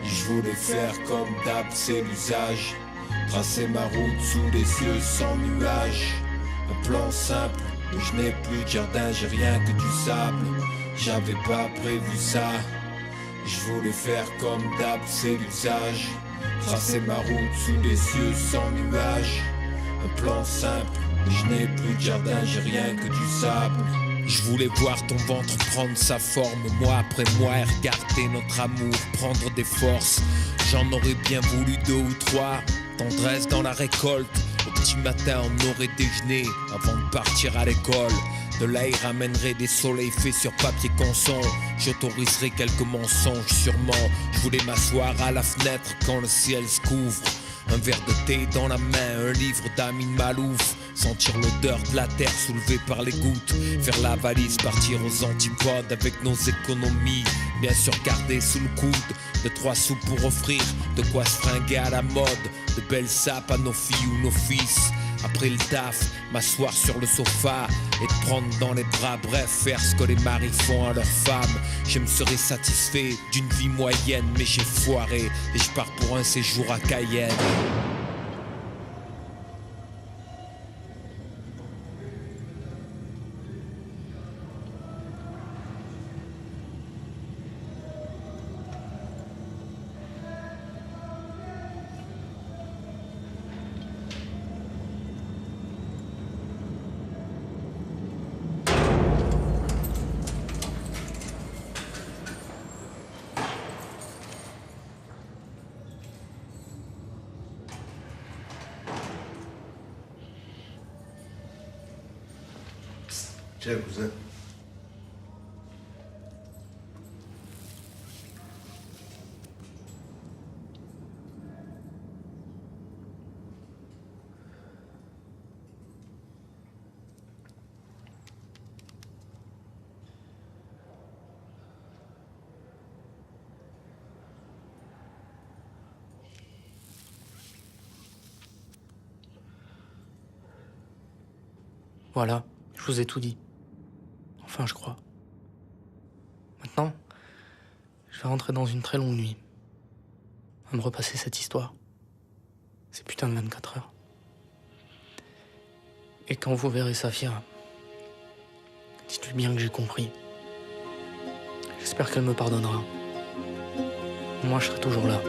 Je voulais faire comme d'hab, c'est l'usage. Tracer ma route sous les cieux sans nuages. Un plan simple, où je n'ai plus de jardin, j'ai rien que du sable. J'avais pas prévu ça. Je voulais faire comme d'hab, c'est l'usage. Tracer ma route sous les cieux sans nuages. Un plan simple, je n'ai plus de jardin, j'ai rien que du sable. Je voulais voir ton ventre prendre sa forme, mois après mois, et regarder notre amour prendre des forces. J'en aurais bien voulu 2 ou 3, tendresse dans la récolte. Au petit matin, on aurait déjeuné avant de partir à l'école. De là il ramènerait des soleils faits sur papier consent. J'autoriserai quelques mensonges sûrement. Je voulais m'asseoir à la fenêtre quand le ciel se couvre. Un verre de thé dans la main, un livre d'Amin Malouf. Sentir l'odeur de la terre soulevée par les gouttes. Faire la valise, partir aux antipodes avec nos économies. Bien sûr garder sous le coude de 3 sous pour offrir de quoi se fringuer à la mode. De belles sapes à nos filles ou nos fils. Après le taf, m'asseoir sur le sofa et te prendre dans les bras, bref, faire ce que les maris font à leurs femmes. Je me serais satisfait d'une vie moyenne, mais j'ai foiré et je pars pour un séjour à Cayenne. Tiens, cousin. Voilà, je vous ai tout dit. Enfin, je crois. Maintenant, je vais rentrer dans une très longue nuit. À me repasser cette histoire. Ces putains de 24 heures. Et quand vous verrez Saphira, dites-lui bien que j'ai compris. J'espère qu'elle me pardonnera. Moi, je serai toujours là.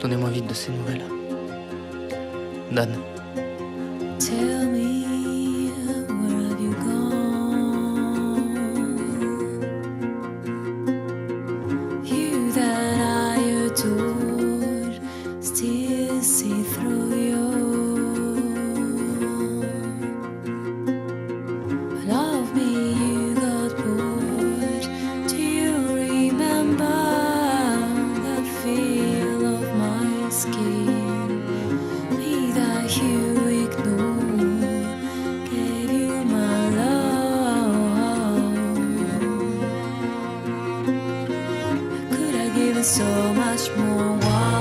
Donnez-moi vite de ses nouvelles. Dan. Tell me, where have you gone? You that I adored, still see through you. But of me you got bored. Do you remember that feel of my skin? Me that you so much more. Why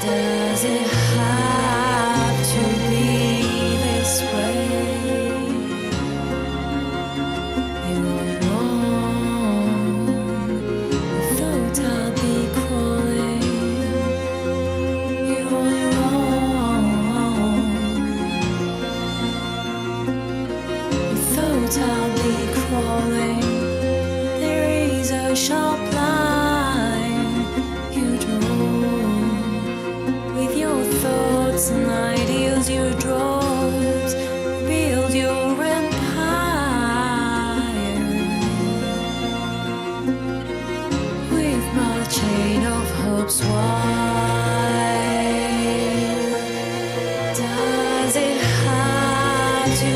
does it have to be this way? You're wrong. You thought I'd be crawling. You're wrong. You thought I'd be crawling. A sharp line you draw with your thoughts and ideals you dropped, build your empire with my chain of hopes. Why does it have to